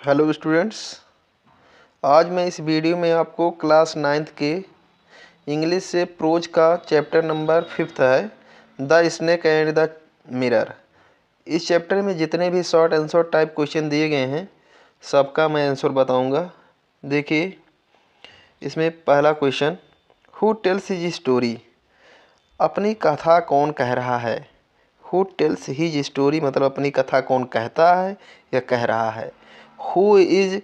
Hello students, आज मैं इस वीडियो में आपको क्लास 9th के इंग्लिश से प्रोज का चैप्टर नंबर 5 है the snake and the mirror. इस चैप्टर में जितने भी शॉर्ट आंसर टाइप क्वेश्चन दिए गए हैं सबका मैं आंसर बताऊंगा। देखिए, इसमें पहला question, who tells his story? अपनी कथा कौन कह रहा है? हु टेल्स हिज स्टोरी मतलब अपनी कथा कौन कहता है या कह रहा है। Who is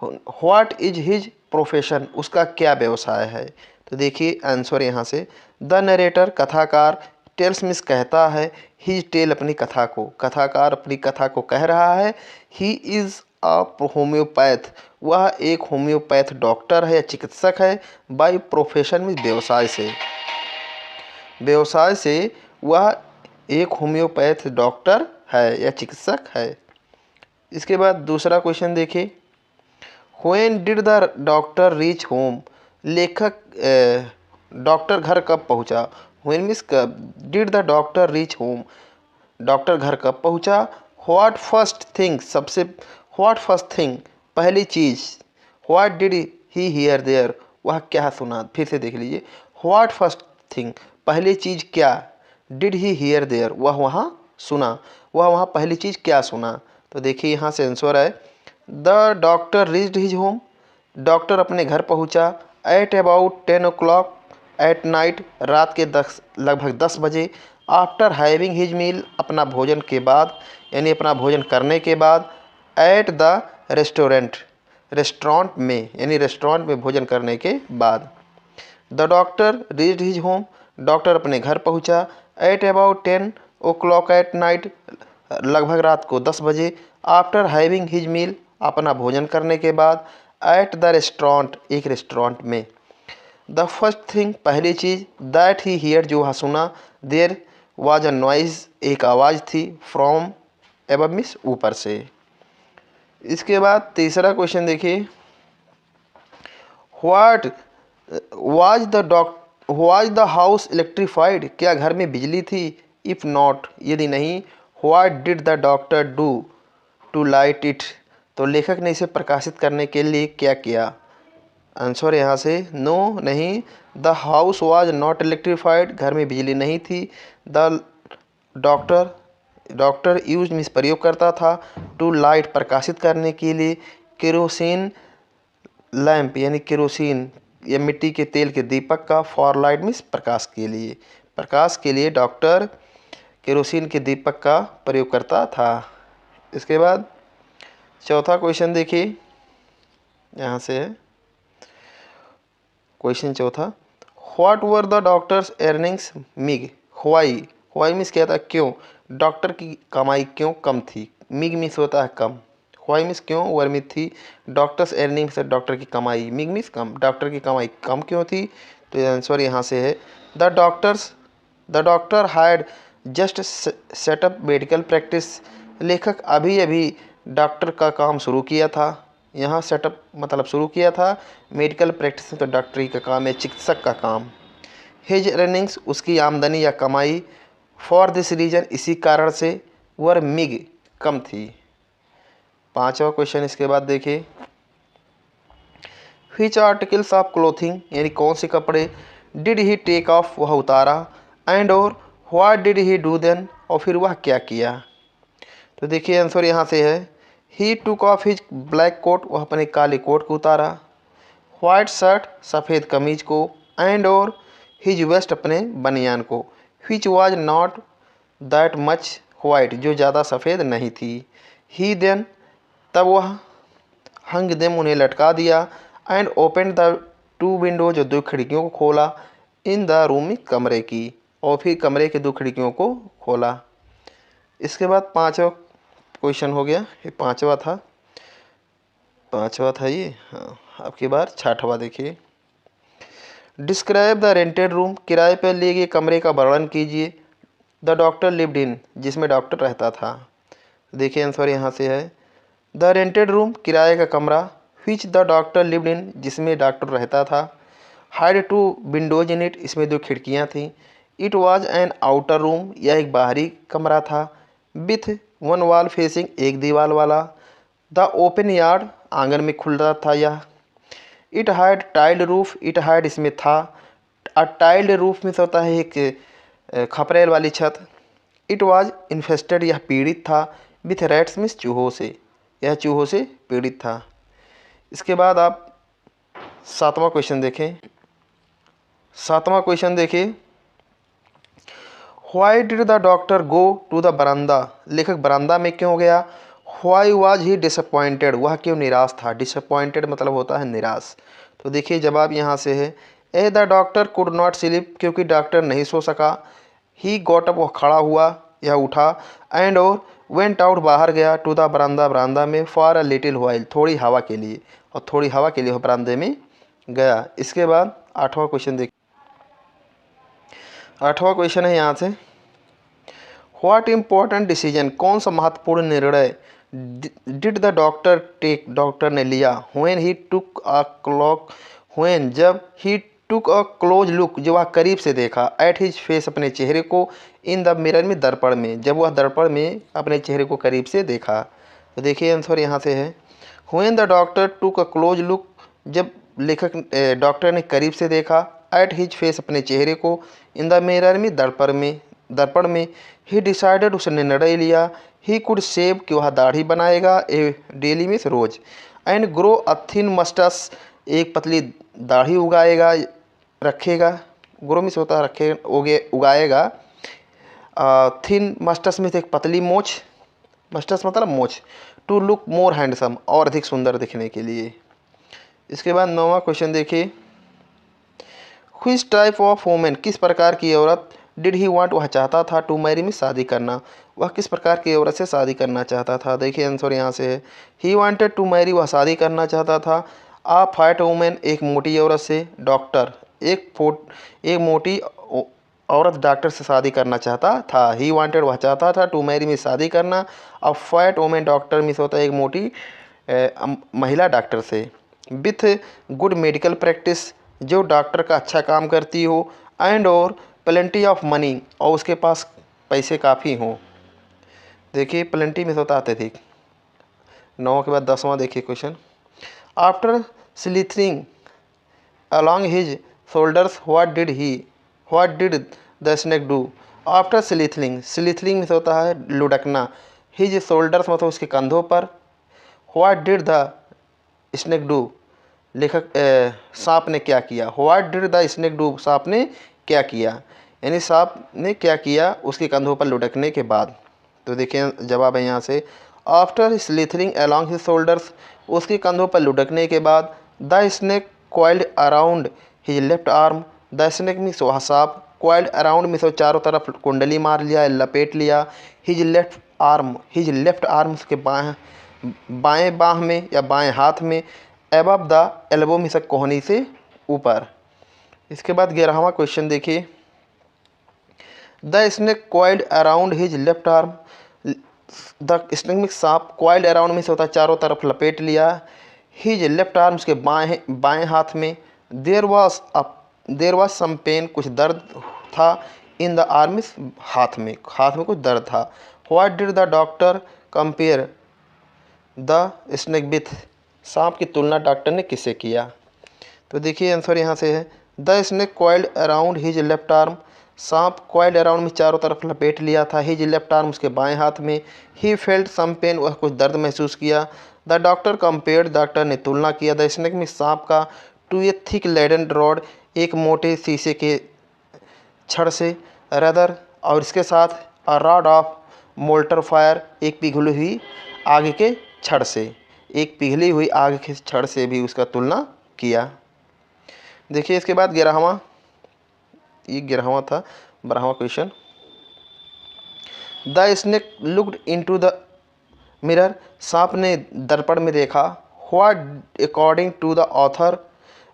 what is his profession, उसका क्या व्यवसाय है। तो देखिए आंसर यहाँ से, द नरेटर कथाकार, टेल्स मीन्स कहता है, हिज टेल अपनी कथा को, कथाकार अपनी कथा को कह रहा है। ही इज अ होम्योपैथ, वह एक होम्योपैथ डॉक्टर है या चिकित्सक है। बाय प्रोफेशन मीन्स व्यवसाय से, व्यवसाय से वह एक होम्योपैथ डॉक्टर है या चिकित्सक है। इसके बाद दूसरा क्वेश्चन देखिए, when did the doctor reach home? लेखक डॉक्टर घर कब पहुंचा? व्हेन मीन्स कब, did the doctor reach home, doctor घर कब पहुंचा। व्हाट फर्स्ट थिंग, सबसे व्हाट फर्स्ट थिंग पहली चीज़, what did he hear there, वह क्या सुना। फिर से देख लीजिए, व्हाट फर्स्ट थिंग पहली चीज़ क्या, डिड ही हियर देयर वह वहाँ सुना, वह वहाँ पहली चीज़ क्या सुना। तो देखिए यहाँ से आंसर है, the doctor reached his home, doctor अपने घर पहुँचा at about 10 o'clock at night, रात के लगभग 10 बजे। आफ्टर हैविंग हिज मील, अपना भोजन के बाद यानी अपना भोजन करने के बाद। एट द रेस्टोरेंट, रेस्टोरेंट में यानी रेस्टोरेंट में भोजन करने के बाद। The doctor reached his home, doctor अपने घर पहुंचा at about 10 o'clock at night, लगभग रात को 10 बजे। आफ्टर हैविंग हिज मील, अपना भोजन करने के बाद। एट द रेस्टोरेंट, एक रेस्टोरेंट में। द फर्स्ट थिंग पहली चीज़, दैट ही हियर जो वहाँ सुना। देयर वाज अ नॉइज, एक आवाज़ थी। फ्रॉम एबव मीन्स ऊपर से। इसके बाद तीसरा क्वेश्चन देखिए, what was the house electrified, क्या घर में बिजली थी। इफ़ नॉट, यदि नहीं। What did the doctor do to light it, तो लेखक ने इसे प्रकाशित करने के लिए क्या किया। आंसर यहाँ से, नो नहीं। The house was not electrified, घर में बिजली नहीं थी। द डॉक्टर यूज मीन्स प्रयोग करता था, टू लाइट प्रकाशित करने के लिए, केरोसिन लैंप यानी केरोसिन या मिट्टी के तेल के दीपक का, फॉर लाइट मीन्स प्रकाश के लिए, प्रकाश के लिए डॉक्टर केरोसिन के दीपक का प्रयोग करता था। इसके बाद चौथा क्वेश्चन देखिए, यहाँ से है क्वेश्चन चौथा, what were the doctor's earnings meagre, why means क्या था, क्यों डॉक्टर की कमाई क्यों कम थी। मिग मीन्स होता है कम, वाई मीन्स क्यों, वर्मित थी। डॉक्टर्स अर्निंग्स डॉक्टर की कमाई, मिग मीन्स कम, डॉक्टर की कमाई कम क्यों थी। तो आंसर यहाँ से है, the doctor had just setup medical practice, लेखक अभी अभी डॉक्टर का काम शुरू किया था। यहाँ सेटअप मतलब शुरू किया था, मेडिकल प्रैक्टिस तो डॉक्टरी का काम है, चिकित्सक का काम। हिज अर्निंग्स, उसकी आमदनी या कमाई। फॉर दिस रीजन, इसी कारण से। वर मिग, कम थी। पांचवा क्वेश्चन इसके बाद देखिए, व्हिच आर्टिकल्स ऑफ क्लोथिंग यानी कौन से कपड़े, डिड ही टेक ऑफ वह उतारा। एंड और what did he do then, और फिर वह क्या किया। तो देखिए आंसर यहाँ से है, he took off his black coat, वह अपने काले कोट को उतारा। व्हाइट शर्ट, सफ़ेद कमीज को। एंड और हिज वेस्ट, अपने बनियान को। Which was not that much white, जो ज़्यादा सफ़ेद नहीं थी। ही देन, तब वह। हंग देम, उन्हें लटका दिया। And open the two window, जो दो खिड़कियों को खोला। इन द रूम, कमरे की, और फिर कमरे के दो खिड़कियों को खोला। इसके बाद पाँचवा क्वेश्चन हो गया, ये पांचवा था ये। हाँ, अब की बार छठवा देखिए, डिस्क्राइब द रेंटेड रूम, किराए पर लिए गए कमरे का वर्णन कीजिए। द डॉक्टर लिव्ड इन, जिसमें डॉक्टर रहता था। देखिए आंसर यहाँ से है, द रेंटेड रूम, किराए का कमरा। Which the doctor lived in, जिसमें डॉक्टर रहता था। Had two windows in it, इसमें दो खिड़कियाँ थीं। It was an outer room, यह एक बाहरी कमरा था। विथ वन वॉल फेसिंग, एक दीवार वाला। द ओपन यार्ड, आंगन में खुल रहा था यह। It had tiled roof, it had इसमें था। टाइल्ड रूफ में होता है एक खपरेल वाली छत। इट वाज इन्फेस्टेड, यह पीड़ित था। विथ रैट्स मीन्स चूहों से, यह चूहों से पीड़ित था। इसके बाद आप 7वां क्वेश्चन देखें। 7वां क्वेश्चन देखिए, why did the doctor go to the baramda, लेखक बरामदा में क्यों गया। व्हाई वाज ही डिसअपॉइंटेड, वह क्यों निराश था। डिसअपॉइंटेड मतलब होता है निराश। तो देखिए जवाब यहाँ से है a the doctor could not sleep, क्योंकि डॉक्टर नहीं सो सका। ही गॉट अप, वह खड़ा हुआ, यह उठा। एंड और वेंट आउट, बाहर गया। टू द बरामदा, बरामदा में। फॉर अ लिटिल व्हाइल, थोड़ी हवा के लिए, और थोड़ी हवा के लिए वह बरामदे में गया। इसके बाद 8वां क्वेश्चन देखिए। 8वां क्वेश्चन है यहाँ से, व्हाट इम्पोर्टेंट डिसीजन, कौन सा महत्वपूर्ण निर्णय डिड द डॉक्टर टेक, डॉक्टर ने लिया। When he took a clock, when जब, he took a close look, जो वह करीब से देखा। एट हिज फेस, अपने चेहरे को। इन द मिरर में, दर्पण में, जब वह दर्पण में अपने चेहरे को करीब से देखा। तो देखिए आंसर यहाँ से है when the doctor took a close look, जब लेखक डॉक्टर ने करीब से देखा। एट हिज फेस, अपने चेहरे को। इन द मिरर में, दर्पण में। ही डिसाइडेड, उसने निर्णय लिया। ही कुड सेव, कि वह दाढ़ी बनाएगा। ए डेली में, रोज। एंड ग्रो अ थिन मस्टस, एक पतली दाढ़ी उगाएगा, रखेगा। ग्रो में होता है रखे, उगाएगा। थिन मस्टस में एक पतली मोछ, मस्टस मतलब मोछ। टू लुक मोर हैंडसम, और अधिक सुंदर दिखने के लिए। इसके बाद 9वां क्वेश्चन देखिए, व्हिच टाइप ऑफ वुमेन, किस प्रकार की औरत। डिड ही वांट, वह चाहता था। टू मैरी में, शादी करना, वह किस प्रकार की औरत से शादी करना चाहता था। देखिए आंसर यहाँ से है ही वांटेड टू मैरी, वह शादी करना चाहता था। आ फैट वुमेन, एक मोटी औरत से। डॉक्टर, एक मोटी औरत डॉक्टर से शादी करना चाहता था। ही वांटेड, वह चाहता था। टू मैरी में, शादी करना। अब फैट वुमेन, डॉक्टर में होता है एक मोटी महिला डॉक्टर से। विथ गुड मेडिकल प्रैक्टिस, जो डॉक्टर का अच्छा काम करती हो। एंड और प्लेंटी ऑफ मनी, और उसके पास पैसे काफ़ी हों। देखिए प्लेंटी में होता अत्यधिक। 9 के बाद 10वां देखिए question, after slithering along his shoulders, what did the snake do. After slithering में होता है लुढ़कना। हिज शोल्डर्स मतलब उसके कंधों पर। What did the snake do, लेखक सांप ने क्या किया। What did the snake do, सांप ने क्या किया, यानी सांप ने क्या किया उसके कंधों पर लुढ़कने के बाद। तो देखिए जवाब है यहाँ से after slithering along his shoulders, उसके कंधों पर लुढ़कने के बाद। The snake coiled around his left arm, the snake means वह सांप। क्वाइल्ड अराउंड मीन्स चारों तरफ कुंडली मार लिया, लपेट लिया। हिज लेफ्ट आर्म के बाएं बाह में या बाएं हाथ में। एबव द एल्बो मीन्स कोहनी से ऊपर। इसके बाद 11वां क्वेश्चन देखिए, the snake coiled around his left arm, the snake means सांप। क्वाइल्ड अराउंड मीन्स होता है चारों तरफ लपेट लिया। हिज लेफ्ट आर्म उसके बाएं हाथ में। देयर वॉज सम पेन, कुछ दर्द था। इन द आर्म मीन्स हाथ में कुछ दर्द था। What did the doctor compare the snake with, सांप की तुलना डॉक्टर ने किससे किया। तो देखिए आंसर यहाँ से है the snake coiled around his left arm, सांप क्वाइल्ड अराउंड में चारों तरफ लपेट लिया था। हिज लेफ्ट आर्म उसके बाएं हाथ में। ही फेल्ट सम पेन, वह कुछ दर्द महसूस किया। द डॉक्टर कंपेयर्ड, डॉक्टर ने तुलना किया द स्नेक में सांप का। To a thick leaden rod, एक मोटे शीशे के छड़ से। रदर, और इसके साथ। अ रॉड ऑफ मोल्टर फायर, एक पिघली हुई आग के छड़ से। एक पिघली हुई आग के छड़ से भी उसका तुलना किया। देखिए इसके बाद 11वां था 12वां question, the snake looked into the mirror, सांप ने दर्पण में देखा। What according to the author,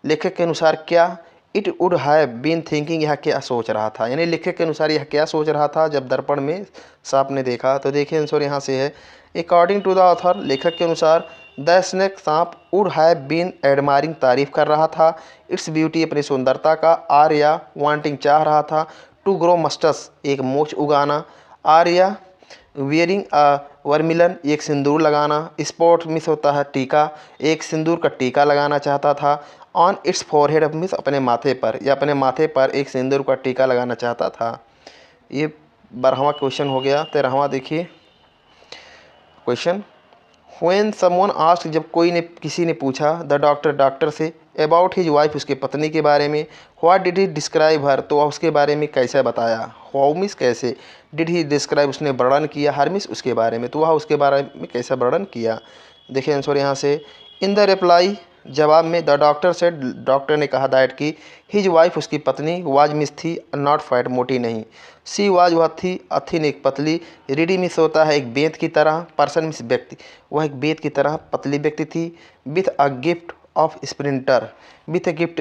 लेखक के अनुसार क्या। It would have been thinking, यह क्या सोच रहा था, यानी लेखक के अनुसार यह क्या सोच रहा था जब दर्पण में सांप ने देखा। तो देखिए आंसर यहाँ से है अकॉर्डिंग टू द ऑथर, लेखक के अनुसार। द स्नेक, सांप। वुड हैव बीन एडमायरिंग, तारीफ कर रहा था। इट्स ब्यूटी, अपनी सुंदरता का। आर या वांटिंग, चाह रहा था। टू ग्रो मस्टस, एक मूछ उगाना। आर या वियरिंग अ वर्मिलन, एक सिंदूर लगाना। स्पॉट मिस होता है टीका, एक सिंदूर का टीका लगाना चाहता था। ऑन इट्स फॉरहेड मिस अपने माथे पर, या अपने माथे पर एक सिंदूर का टीका लगाना चाहता था। ये 12वां क्वेश्चन हो गया। 13वां देखिए क्वेश्चन। व्हेन समवन आस्क्ड, जब किसी ने पूछा, द डॉक्टर से, अबाउट हिज वाइफ, उसके पत्नी के बारे में। What did he describe her, तो वह उसके बारे में कैसे बताया। हाउ मिस कैसे, डिड ही डिस्क्राइब उसने वर्णन किया, हर मिस उसके बारे में, तो वह उसके बारे में कैसे वर्णन किया। देखिए आंसर यहाँ से। इन द रिप्लाई, जवाब में, द डॉक्टर से, डॉक्टर ने कहा दैट कि हिज वाइफ, उसकी पत्नी, वाज मिस थी, नॉट फैट, मोटी नहीं। सी वाज, वह थी, अथिन एक पतली। रिडी मिस होता है एक बेंत की तरह। पर्सन मिस व्यक्ति, वह एक बेंत की तरह पतली व्यक्ति थी। With a gift of sprinter, with a gift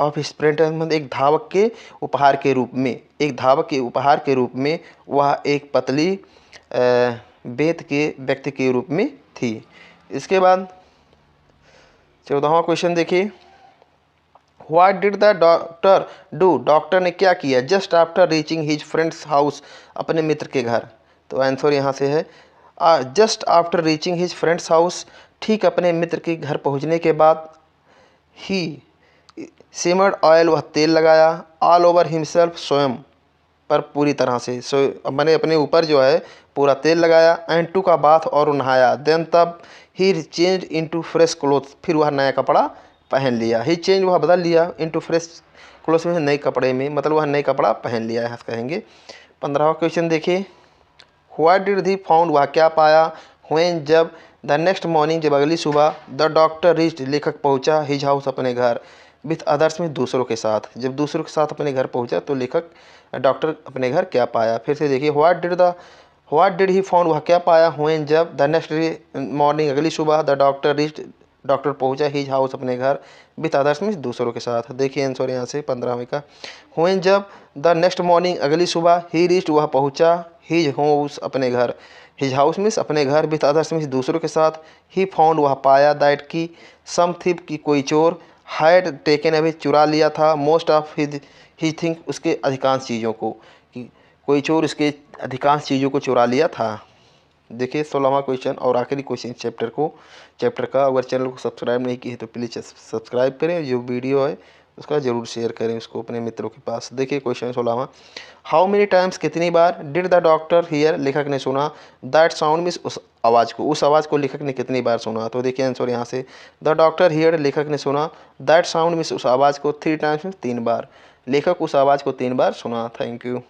of sprinter मतलब एक धावक के उपहार के रूप में, एक धावक के उपहार के रूप में वह एक पतली बेंत के व्यक्ति के रूप में थी। इसके बाद 14वां क्वेश्चन देखिए। What did the doctor do, doctor ने क्या किया। Just after reaching his friends house, अपने मित्र के घर। तो आंसर यहाँ से है just after reaching his friends house, ठीक अपने मित्र के घर पहुँचने के बाद। ही सिमर्ड ऑयल, वह तेल लगाया। ऑल ओवर हिमसेल्फ, स्वयं पर पूरी तरह से, मैंने अपने ऊपर जो है पूरा तेल लगाया। एंड टू का बाथ, और नहाया। देन तब ही चेंज इनटू फ्रेश क्लोथ, फिर वह नया कपड़ा पहन लिया। ही चेंज, वह बदल लिया। इनटू फ्रेश क्लोथ में, नए कपड़े में, मतलब वह नए कपड़ा पहन लिया है कहेंगे। 15वां क्वेश्चन देखिए। व्हाट डिड ही फाउंड, वह क्या पाया। व्हेन, जब। द नेक्स्ट मॉर्निंग, जब अगली सुबह। द डॉक्टर रीच्ड, लेखक पहुंचा। हिज हाउस, अपने घर। विथ अदर्स में, दूसरों के साथ। जब दूसरों के साथ अपने घर पहुंचा तो लेखक डॉक्टर अपने घर क्या पाया। फिर से देखिए। व्हाट डिड ही फाउंड, वह क्या पाया। व्हेन, जब। द नेक्स्ट मॉर्निंग, अगली सुबह। द डॉक्टर रीच्ड, डॉक्टर पहुंचा। हिज हाउस, अपने घर। विथ अदर्स में, दूसरों के साथ। देखिए आंसर यहाँ से 15वें का। व्हेन, जब। द नेक्स्ट मॉर्निंग, अगली सुबह। ही रीच्ड, वह पहुंचा। हिज हाउस, अपने घर। हिज हाउस मीन्स अपने घर। विथ अदर्स मीन्स दूसरों के साथ। ही फाउंड, वह पाया। दैट की सम थिप, की कोई चोर। हैड टेकन अवे, चुरा लिया था। मोस्ट ऑफ ही थिंक, उसके अधिकांश चीज़ों को, कि कोई चोर उसके अधिकांश चीज़ों को चुरा लिया था। देखिए 16वां क्वेश्चन और आखिरी क्वेश्चन चैप्टर का। अगर चैनल को सब्सक्राइब नहीं किए तो प्लीज़ सब्सक्राइब करें। जो वीडियो है उसका ज़रूर शेयर करें उसको अपने मित्रों के पास। देखिए क्वेश्चन 16वां। हाउ मेनी टाइम्स, कितनी बार। डिड द डॉक्टर हियर, लेखक ने सुना। दैट साउंड मीन्स, उस आवाज़ को, उस आवाज़ को लेखक ने कितनी बार सुना। तो देखिए आंसर यहाँ से। द डॉक्टर हियर, लेखक ने सुना। दैट साउंड मीन्स, उस आवाज़ को। 3 टाइम्स मीन्स 3 बार। लेखक उस आवाज़ को 3 बार सुना। Thank you.